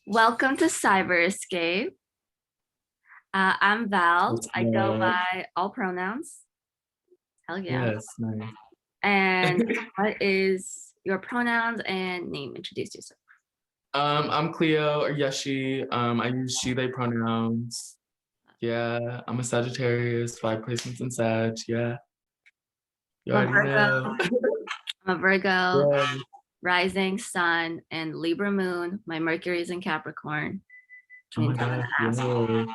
Welcome to Cyber Escape. I'm Val. That's I go good. by all pronouns. Hell yeah. Yes, nice. And what is your pronouns and name? Introduce yourself. I'm Cleo or Yeshi. I use she, they pronouns. Yeah, I'm a Sagittarius, 5 placements in Sag. Yeah, you I'm a already Virgo. know. I'm a Virgo, Yeah. rising sun, and Libra moon. My Mercury is in Capricorn, Oh my 22 and gosh, a half. yeah.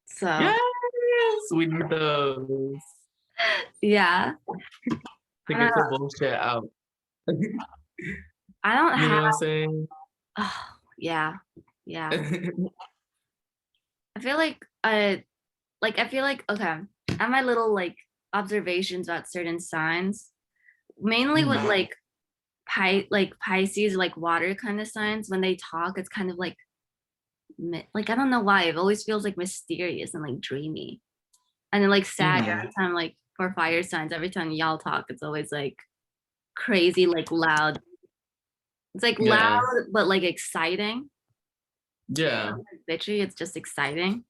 So, Yes, we need those. yeah. To I don't get the know. bullshit out. You I don't know have, what I'm saying? oh, yeah. Yeah. I feel like, okay. I have my little observations about certain signs, mainly with Mhm. Pisces, like water kind of signs. When they talk, it's kind of like I don't know why it always feels like mysterious and like dreamy. And then like Sag, Mhm. every time, like for fire signs, every time y'all talk, it's always like crazy, like loud. It's like Yeah, loud but like exciting. yeah, Bitchy, it's just exciting.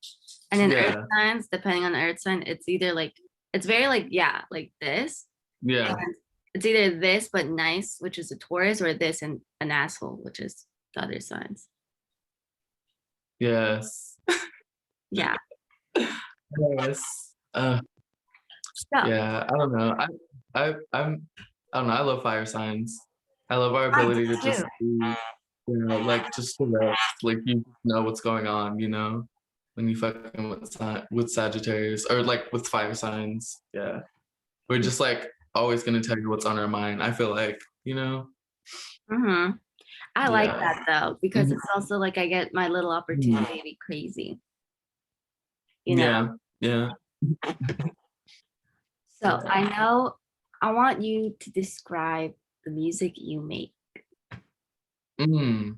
And in earth yeah, signs, depending on the earth sign, it's either like it's very like, yeah, like this. yeah, And it's either this but nice, which is a Taurus, or this and an asshole, which is the other signs. yes, Yeah. yes. So Yeah, I don't know. I don't know. I love fire signs. I love our I ability to do just too. be, like just to rest. Like you know what's going on, when you fucking with Sagittarius or like with fire signs. Yeah. We're just like always gonna tell you what's on our mind. I feel like, Hmm. I like Yeah. that though, because Mhm. it's also like I get my little Mhm. opportunity to be crazy, you know? Yeah. Yeah. So Yeah. I know I want you to describe the music you make. Mm.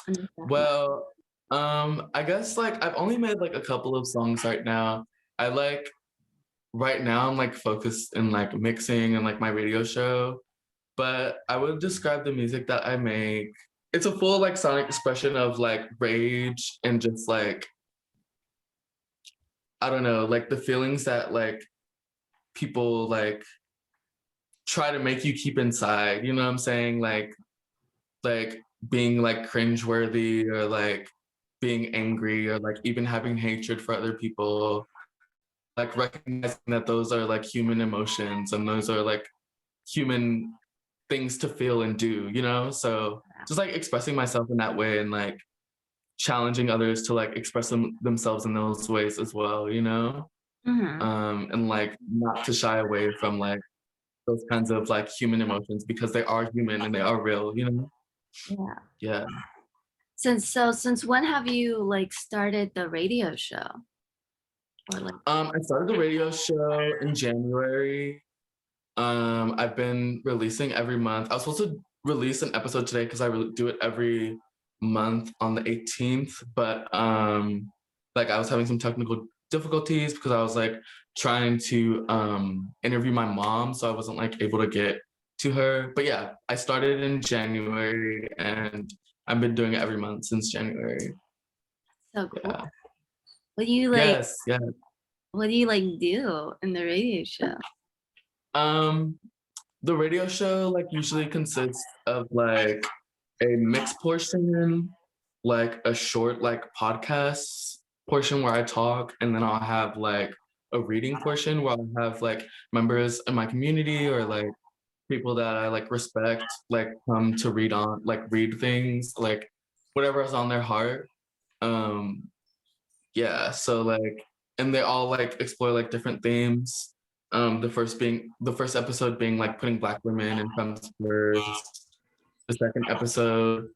Understand? Well, I guess like I've only made like a couple of songs right now. I like right now I'm like focused in like mixing and like my radio show, but I would describe the music that I make. It's a full like sonic expression of like rage and just like I don't know, like the feelings that like people like try to make you keep inside. You know what I'm saying? Like being like cringeworthy or like being angry or like even having hatred for other people. Like recognizing that those are like human emotions and those are like human things to feel and do. So just like expressing myself in that way and like challenging others to like express themselves in those ways as well. Hmm. And like not to shy away from like those kinds of like human emotions because they are human and they are real. Yeah. Yeah. Since when have you like started the radio show? Or like, I started the radio show in January. I've been releasing every month. I was supposed to release an episode today because I do it every month on the 18th, but like I was having some technical difficulties because I was like trying to interview my mom, so I wasn't like able to get to her. But yeah, I started in January and I've been doing it every month since January. so cool. Yeah. What do you like? Yes, yeah. What do you like do in the radio show? Um, the radio show like usually consists of like a mixed portion, like a short like podcast portion where I talk, and then I'll have like a reading portion where I'll have like members in my community or like people that I like respect like come to read things like whatever is on their heart. Um yeah, so like and they all like explore like different themes. The first episode being like putting black women in femmes first. The second episode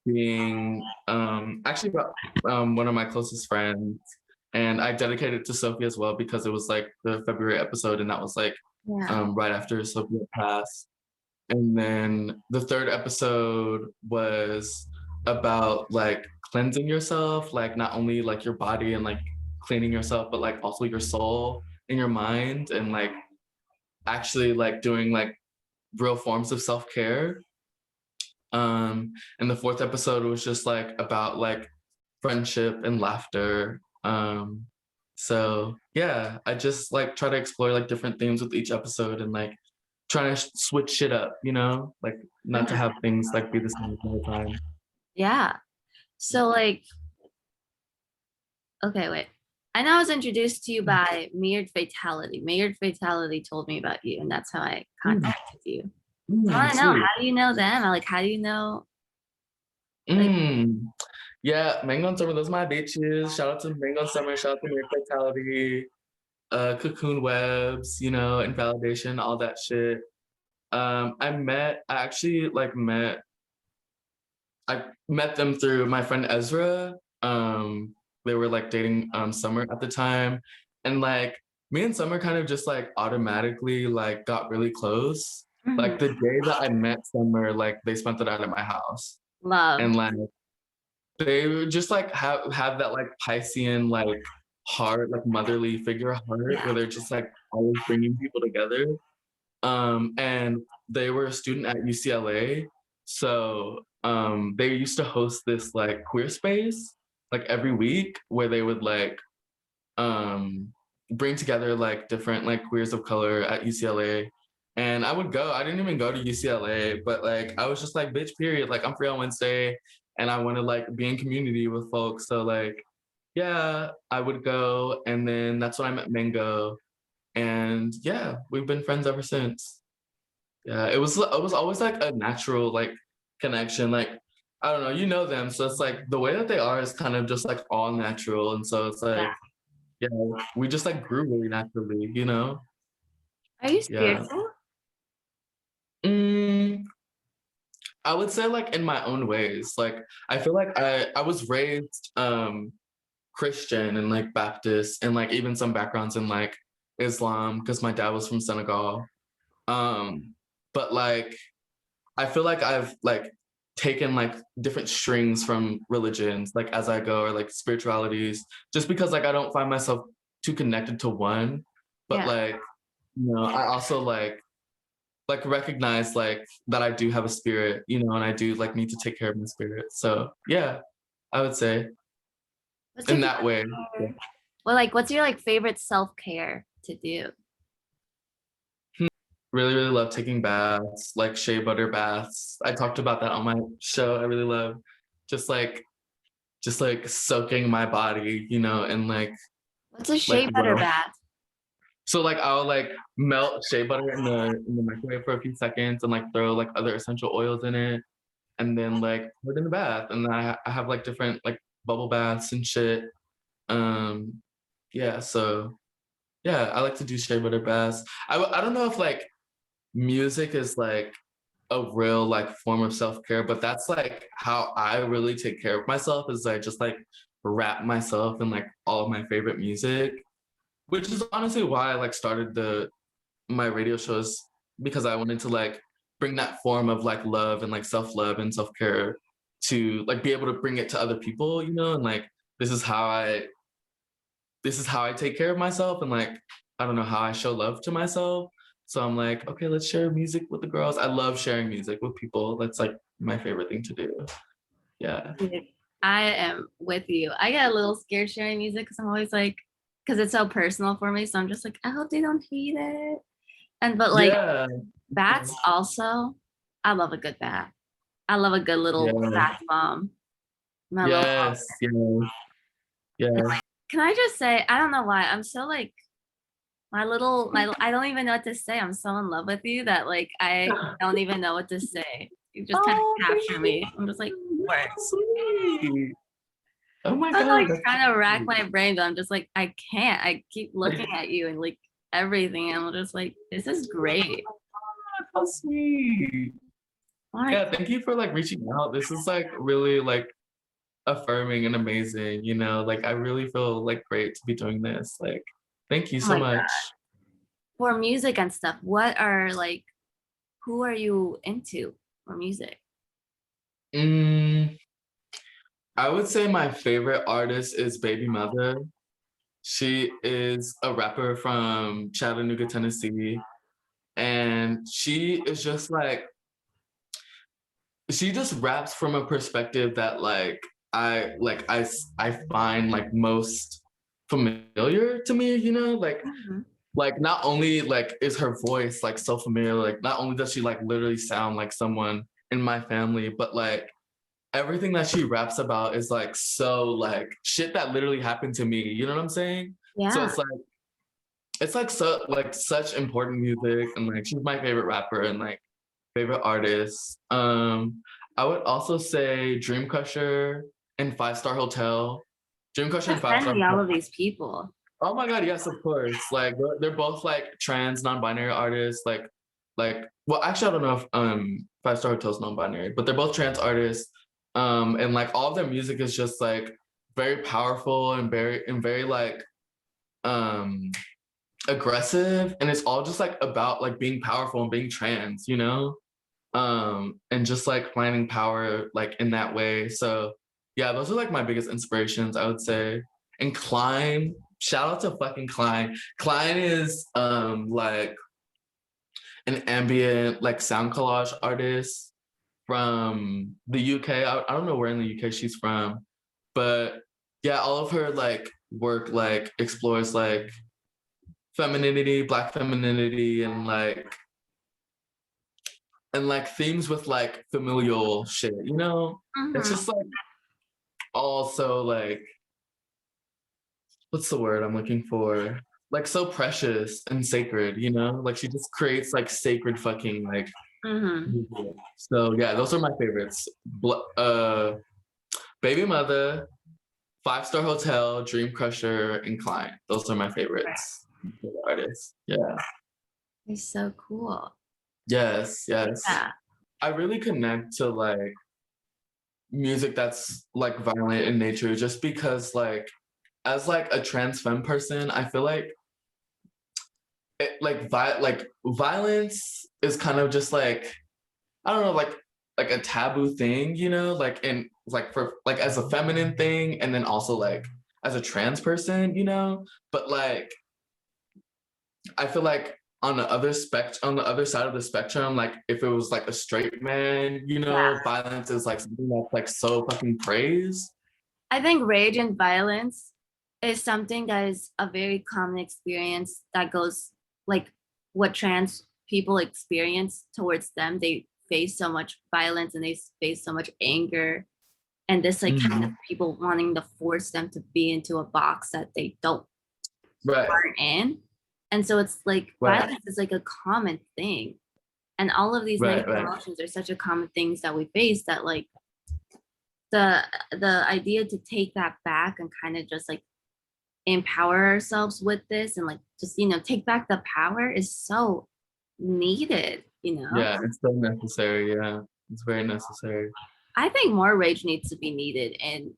being actually about one of my closest friends. And I dedicated it to Sophie as well because it was like the February episode and that was like Yeah. right after Sophie had passed. And then the third episode was about like cleansing yourself, like not only like your body and like cleaning yourself, but like also your soul and your mind and like actually like doing like real forms of self-care. And the fourth episode was just like about like friendship and laughter. So yeah, I just like try to explore like different themes with each episode and like trying to switch shit up, you know, like not to Mhm. have things like be the same all the time. Yeah. So like, okay, wait. I know I was introduced to you by Meared Fatality. Meared Fatality told me about you, and that's how I Mm, contacted you. So I want to know, sweet. how do you know them? Or, like, how do you know, like, Mm. Yeah, Mango and Summer, those are my bitches. Shout out to Mango and Summer, shout out to Mere Vitality, Cocoon Webs, you know, Invalidation, all that shit. I met them through my friend Ezra. They were like dating Summer at the time. And like me and Summer kind of just like automatically like got really close. mhm, Like the day that I met Summer, like they spent the night at my house. love? And like they would just like have that like Piscean like heart, like motherly figure heart where Yeah. they're just like always bringing people together. And they were a student at UCLA. So they used to host this like queer space like every week where they would like um, bring together like different like queers of color at UCLA. And I would go. I didn't even go to UCLA, but like I was just like, bitch, period. Like I'm free on Wednesday, and I want to like be in community with folks. So like, yeah, I would go, and then that's when I met Mango, and yeah, we've been friends ever since. Yeah, it was always like a natural like connection. Like I don't know, you know them, so it's like the way that they are is kind of just like all natural, and so it's Yeah. like yeah, we just like grew really naturally, you know? Are you Yeah. spiritual? Mm, I would say like in my own ways. Like I feel like I was raised Christian and like Baptist and like even some backgrounds in like Islam because my dad was from Senegal. Um, but like I feel like I've like taken like different strings from religions like as I go or like spiritualities just because like I don't find myself too connected to one. But Yeah. like you know, I also like recognize like that I do have a spirit, you know, and I do like need to take care of my spirit. So yeah, I would say What's your in that way. Yeah. favorite, well, like, what's your like favorite self-care to do? Really, really love taking baths, like shea butter baths. I talked about that on my show. I really love just like soaking my body, you know, and What's a like shea butter well. bath? So like I'll like melt shea butter in the microwave for a few seconds and like throw like other essential oils in it and then like put it in the bath and then I have like different like bubble baths and shit. Um yeah, so yeah, I like to do shea butter baths. I don't know if like music is like a real like form of self-care, but that's like how I really take care of myself is I just like wrap myself in like all of my favorite music, which is honestly why I like started the my radio shows because I wanted to like bring that form of like love and like self-love and self-care to like be able to bring it to other people, you know, and like this is how I take care of myself and like I don't know how I show love to myself. So I'm like, okay, let's share music with the girls. I love sharing music with people. That's like my favorite thing to do. Yeah. Dude, I am with you. I get a little scared sharing music because I'm always like, because it's so personal for me. So I'm just like, I hope they don't hate it. And but like Yeah. bats also, I love a good bat. I love a good little Yeah. bath bomb. My little, Yes. Yeah. Yeah. can I just say, I don't know why I'm so like I don't even know what to say. I'm so in love with you that like I don't even know what to say. You just kind of Oh, thank capture you. me. I'm just like, You're so sweet. Oh my I'm God. like That's trying to rack sweet. my brain, but I'm just like, I can't. I keep looking at you and like everything. And I'm just like, this is great. How sweet. Like, Yeah, thank you for like reaching out. This is like really like affirming and amazing, you know? Like I really feel like great to be doing this. Like thank you oh so my God. much. For music and stuff, what are like, who are you into for music? Mm, I would say my favorite artist is Baby Mother. She is a rapper from Chattanooga, Tennessee, and she is just like she just raps from a perspective that like I find like most familiar to me, you know, Mhm. like not only like is her voice like so familiar, like not only does she like literally sound like someone in my family, but like everything that she raps about is like so like shit that literally happened to me. You know what I'm saying? So Yeah. it's like so like such important music, and like she's my favorite rapper and like favorite artist. I would also say Dream Crusher and Five Star Hotel. Dream Crusher and Five Send Star me all Hotel. of these people. Oh my god, yes, of course. Like they're both like trans non-binary artists. Like well, actually, I don't know if Five Star Hotel's non-binary, but they're both trans artists. And like all of their music is just like very powerful and very like um aggressive, and it's all just like about like being powerful and being trans, you know? And just like finding power like in that way. So yeah, those are like my biggest inspirations, I would say. And Klein, shout out to fucking Klein. Klein is like an ambient like sound collage artist from the UK. I don't know where in the UK she's from, but yeah, all of her like work like explores like femininity, black femininity, and like themes with like familial shit, you know? It's Mhm. just like also like what's the word I'm looking for? Like so precious and sacred, you know? Like she just creates like sacred fucking like Mhm. music. So yeah, those are my favorites. Baby Mother, Five Star Hotel, Dream Crusher, and Klein. Those are my Right. favorites. Artists. Yeah. It's so cool. Yes, yes. Yeah. I really connect to like music that's like violent in nature just because like as like a trans femme person, I feel like like violence is kind of just like I don't know, like a taboo thing, you know, like in like for like as a feminine thing, and then also like as a trans person, you know. But like I feel like on the other side of the spectrum, like if it was like a straight man, you know, Yeah. violence is like something that's like so fucking praised. I think rage and violence is something that is a very common experience that goes like what trans people experience towards them. They face so much violence and they face so much anger and this like kind of Mhm. people wanting to force them to be into a box that they don't Right, aren't in. And so it's like right, violence is like a common thing. And all of these right, negative right. emotions are such a common things that we face that like the the idea to take that back and kind of just like empower ourselves with this and like just take back the power is so needed, Yeah, it's so necessary. Yeah, it's very necessary. I think more rage needs to be needed in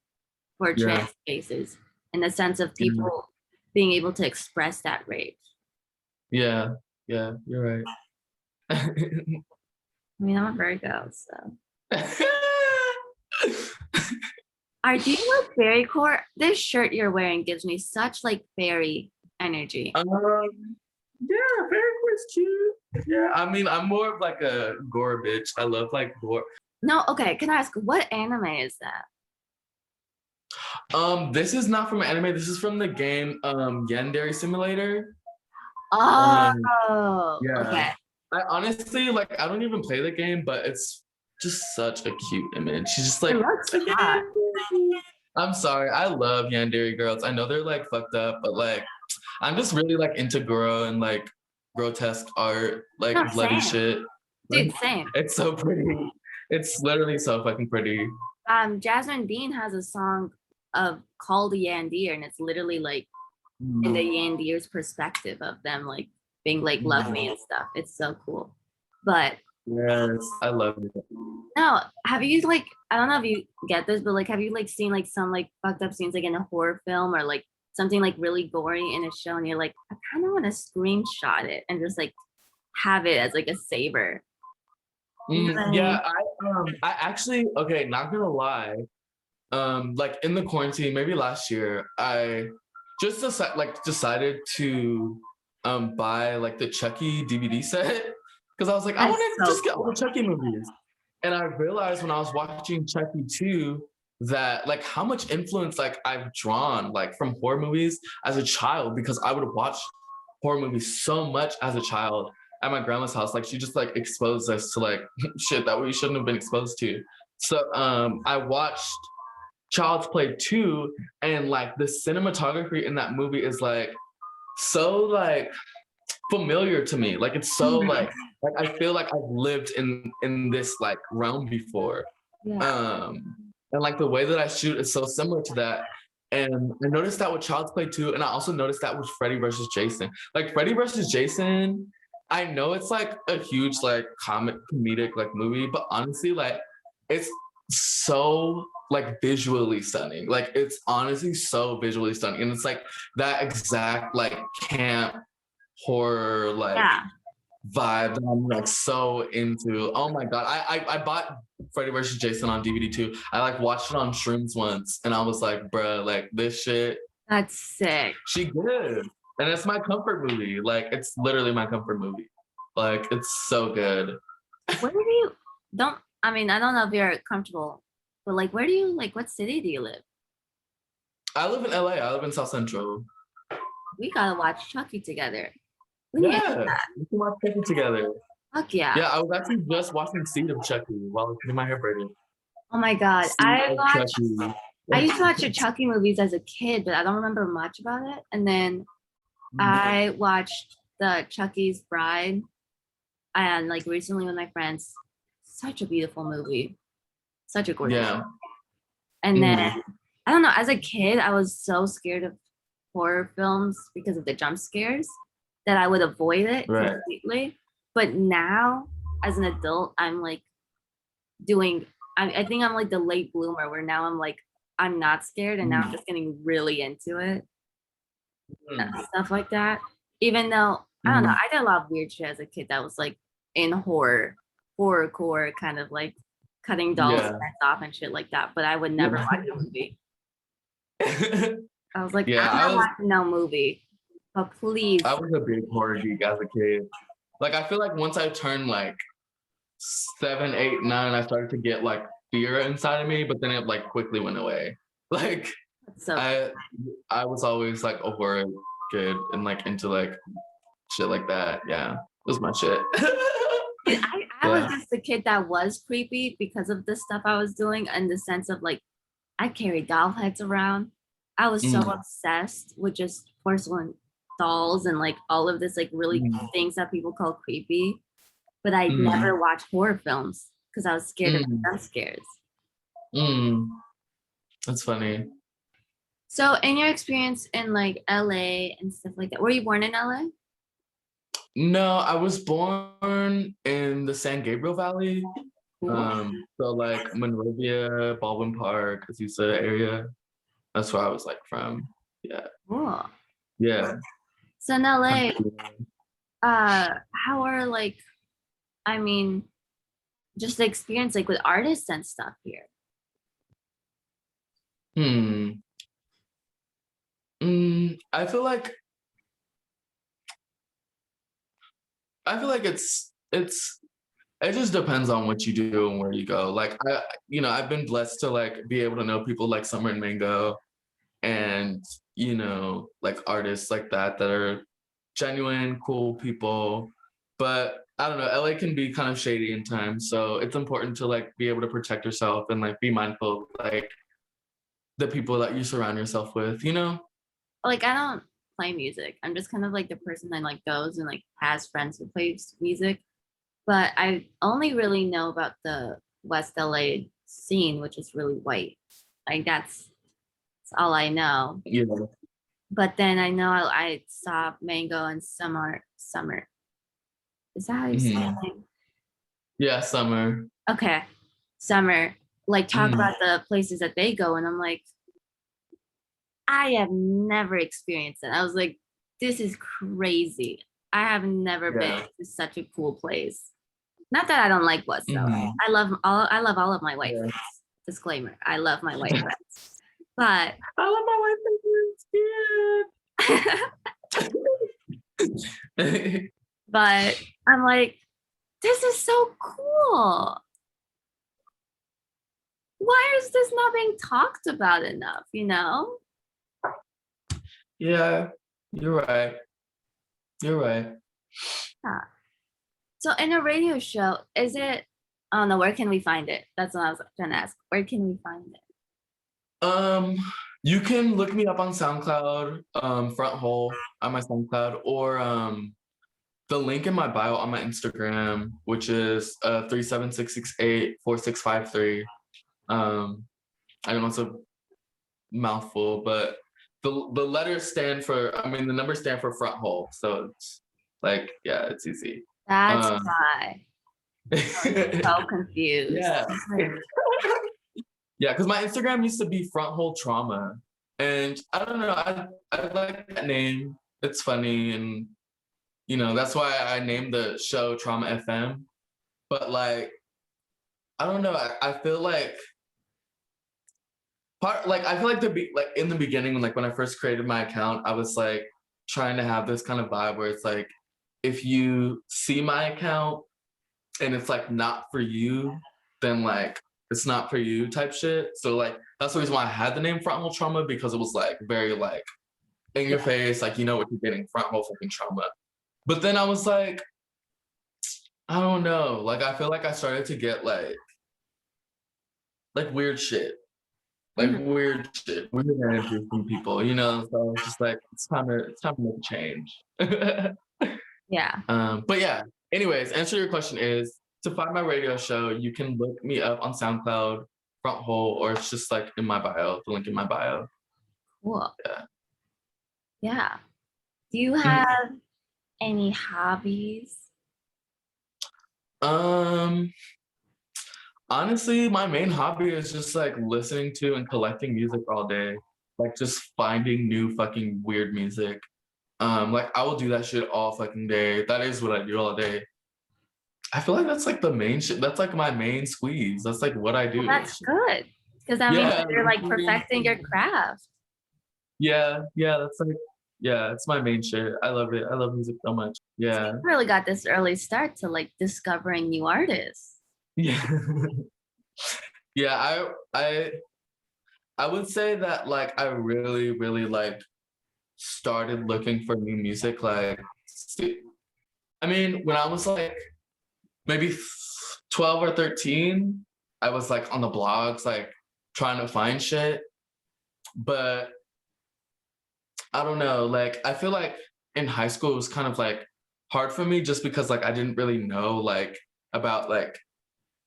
for trans Yeah, spaces in the sense of yeah, people being able to express that rage. yeah, yeah. You're right. I mean, I'm a Virgo, so are do you like fairy core? This shirt you're wearing gives me such like fairy energy. Yeah, very was cute. Yeah, I mean, I'm more of like a gore bitch. I love like gore. No, okay, can I ask what anime is that? This is not from anime. This is from the game Yandere Simulator. Um, Oh, yeah. okay. I honestly like I don't even play the game, but it's just such a cute image. She's just It like looks a hot. Yandere. I'm sorry, I love Yandere girls. I know they're like fucked up, but like I'm just really like into Goro and like grotesque art, No, like bloody same. shit. Dude, same. It's so pretty. It's literally so fucking pretty. Jasmine Dean has a song of called Yandir, and it's literally like in the Mm, Yandir's perspective of them like being like love me mm. and stuff. It's so cool. But Yes, I love it. no, have you like I don't know if you get this, but like have you like seen like some like fucked up scenes like in a horror film or like something like really gory in a show and you're like, I kind of want to screenshot it and just like have it as like a saver. You know what I Yeah, mean? I actually okay, not gonna lie. Like in the quarantine, maybe last year, I just decided to buy like the Chucky DVD set because I was like, I That's want to so just get all cool. the Chucky movies. And I realized when I was watching Chucky 2 that like how much influence like I've drawn like from horror movies as a child, because I would watch horror movies so much as a child at my grandma's house. Like she just like exposed us to like shit that we shouldn't have been exposed to. So I watched Child's Play 2, and like the cinematography in that movie is like so like familiar to me. Like it's so like I feel like I've lived in this like realm before. Yeah. And like the way that I shoot is so similar to that. And I noticed that with Child's Play 2, and I also noticed that with Freddy versus Jason. Like Freddy versus Jason, I know it's like a huge like comedic like movie, but honestly, like it's so like visually stunning. Like it's honestly so visually stunning. And it's like that exact like camp horror like Yeah. vibe that I'm like so into. Oh my god. I bought Freddy vs. Jason on DVD too. I like watched it on shrooms once and I was like, bruh, like this shit, That's sick. she good. And it's my comfort movie. Like it's literally my comfort movie. Like it's so good. Where do you don't I mean, I don't know if you're comfortable, but like where do you like what city do you live? I live in LA. I live in South Central. We gotta watch Chucky together. We need to do Yeah. that. We can watch Chucky together. Fuck yeah. Yeah, I was actually just watching Seed of Chucky while I was getting my hair braided. Oh my god. Seed of Chucky. I used to watch the Chucky movies as a kid, but I don't remember much about it. And then I watched the Chucky's Bride and like recently with my friends. Such a beautiful movie. Such a gorgeous Yeah. movie. And then I don't know, as a kid, I was so scared of horror films because of the jump scares that I would avoid it Right. completely. But now, as an adult, I'm like I think I'm like the late bloomer where now I'm like, I'm not scared and now I'm just getting really into it. Stuff like that. Even though, I don't know, I did a lot of weird shit as a kid that was like in horrorcore, kind of like cutting dolls' heads off and shit like that. But I would never watch a movie. I was like, Yeah, I'm not watching no movie, but please. I was a big horror geek as a kid. Like I feel like once I turned like 7, 8, 9, I started to get like fear inside of me, but then it like quickly went away. Like So I was always like a horror kid and like into like shit like that. Yeah, it was my shit. I was just a kid that was creepy because of the stuff I was doing, and the sense of like I carried doll heads around. I was so obsessed with just porcelain dolls and like all of this like really things that people call creepy. But I never watched horror films because I was scared of jump scares. That's funny. So in your experience in like LA and stuff like that, were you born in LA? No, I was born in the San Gabriel Valley. So like Monrovia, Baldwin Park, Azusa area. That's where I was like from. Yeah. Cool. Yeah. So in LA, how are like, I mean, just the experience like with artists and stuff here? I feel like it just depends on what you do and where you go. Like I've been blessed to like be able to know people like Summer and Mango and like artists like that are genuine, cool people. But I don't know, LA can be kind of shady in times. So it's important to like be able to protect yourself and like be mindful of like the people that you surround yourself with, Like I don't play music. I'm just kind of like the person that like goes and like has friends who plays music. But I only really know about the West LA scene, which is really white. Like that's all I know. Yeah. But then I know I saw Mango and Summer. Is that how you say it? Yeah, Summer. Okay. Summer. Like talk about the places that they go. And I'm like, I have never experienced it. I was like, this is crazy. I have never been to such a cool place. Not that I don't like West LA. I love all of my white friends. Disclaimer. I love my white friends. But I love my white friends. but I'm like, this is so cool. why is this not being talked about enough, you know? Yeah, you're right. You're right. Yeah. So in a radio show, is it, I don't know, where can we find it? That's what I was trying to ask. Where can we find it? You can look me up on SoundCloud, Front Hole on my SoundCloud, or the link in my bio on my Instagram, which is 376684653. I know it's a mouthful, but the letters stand for, I mean, the numbers stand for Front Hole, so it's like, yeah, it's easy. That's Um, why. So confused. yeah. Yeah, because my Instagram used to be Front Hole Trauma. And I don't know, I like that name. It's funny, and that's why I named the show Trauma FM. But like, I don't know, I feel like I feel like like in the beginning, when I first created my account, I was like trying to have this kind of vibe where it's like, if you see my account and it's like not for you, then like it's not for you type shit. So like that's the reason why I had the name Front Hole Trauma, because it was like very like in your face, like you know what you're getting, front hole fucking trauma. But then I was like, I don't know, like I feel like I started to get like weird shit. Like Mhm. weird shit, weird energy from people, So it's just like it's time to make a change. Yeah. But yeah. Anyways, answer your question is, to find my radio show, you can look me up on SoundCloud, Front Hole, or it's just like in my bio, the link in my bio. Cool. Yeah. Yeah. Do you Mhm. have any hobbies? Um, Honestly, my main hobby is just like listening to and collecting music all day. Like just finding new fucking weird music. Like I will do that shit all fucking day. That is what I do all day. I feel like that's like the main shit. That's like my main squeeze. That's like what I Well, do. that's good. Because that means Yeah, that you're like perfecting your craft. yeah, that's like, yeah, it's my main shit. I love it. I love music so much. So Yeah. you really got this early start to like discovering new artists. Yeah. Yeah, I would say that like I really, really like started looking for new music like, I mean, when I was like maybe 12 or 13, I was like on the blogs like trying to find shit. But I don't know, like I feel like in high school it was kind of like hard for me, just because like I didn't really know like about like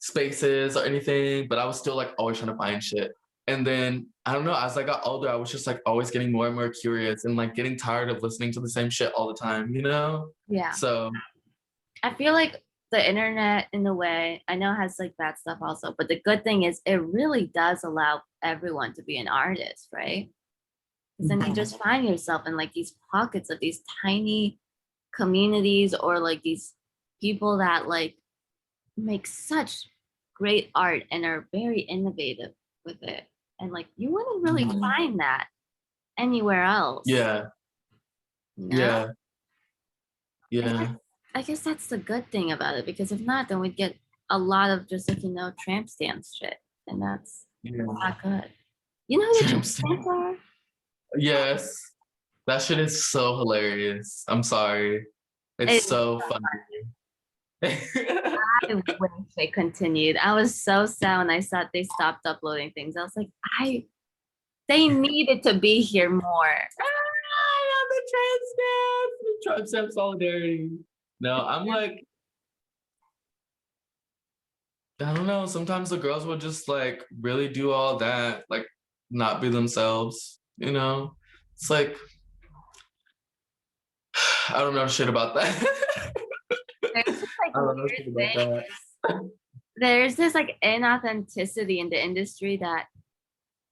spaces or anything, but I was still like always trying to find shit. And then I don't know, as I got older, I was just like always getting more and more curious and like getting tired of listening to the same shit all the time, you know? Yeah. So I feel like the internet, in a way, I know it has like bad stuff also, but the good thing is it really does allow everyone to be an artist, right? Because then you just find yourself in like these pockets of these tiny communities, or like these people that like make such great art and are very innovative with it. And like you wouldn't really find that anywhere else, yeah, you know? yeah, yeah, I guess that's the good thing about it, because if not, then we'd get a lot of just like, tramp stamps shit. And that's yeah. not good. You know who the tramp Tramp stamps stamp. are? Yes. That shit is so hilarious. I'm sorry. It's It, so funny. I wish they continued. I was so sad when I saw they stopped uploading things. I was like, they needed to be here more. The tramp stamp. The tramp stamp solidarity. No, I'm like, I don't know. Sometimes the girls would just like really do all that, like not be themselves, you know? It's like, I don't know shit about that. There's this like I don't know weird shit about thing. that. There's this like inauthenticity in the industry that,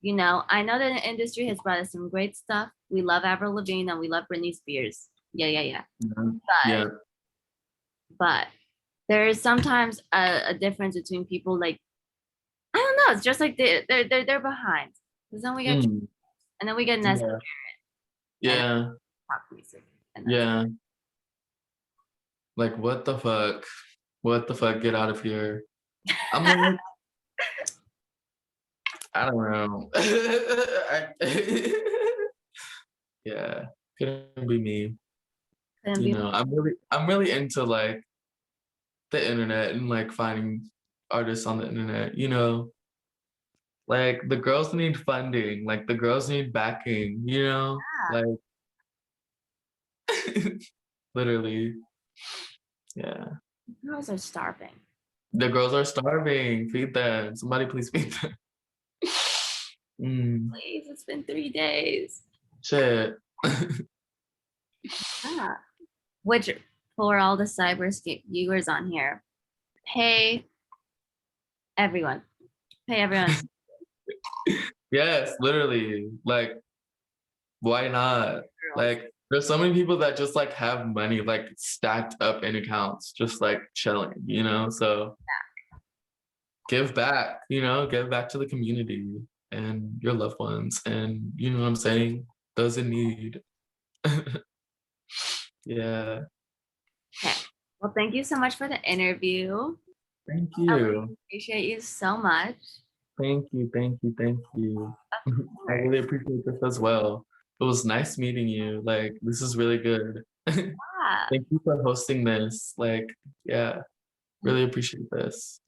I know that the industry has brought us some great stuff. We love Avril Lavigne and we love Britney Spears. Yeah, yeah, yeah. Mhm. But Yeah. but there is sometimes a difference between people like, I don't know. It's just like they're behind. Because then we get Mm. and then we get Nesbitt Yeah. and Yeah. pop music. And that's Yeah. Like, what the fuck? What the fuck? Get out of here. I'm like, I don't know. Yeah, couldn't be me. Couldn't You be know, I'm really into like the internet and like finding artists on the internet, you know? Like the girls need funding, like the girls need backing, you know? Like literally. Yeah. girls are starving. The girls are starving. Feed them. Somebody please feed them. Mm, Please, it's been 3 days. shit. Yeah. Which for all the cyberscape viewers on here, pay everyone. Pay everyone. Yes, literally. Like, why not? Girls. Like, there's so many people that just like have money like stacked up in accounts, just like chilling, you know? So give back, you know, give back to the community and your loved ones and you know what I'm saying? Those in need. Yeah. Okay. Well, thank you so much for the interview. Thank I really you. appreciate you so much. Thank you. Thank you. Thank you. Of I course. really appreciate this as well. It was nice meeting you. Like, this is really good. Yeah. Thank you for hosting this. Like, yeah, really appreciate this.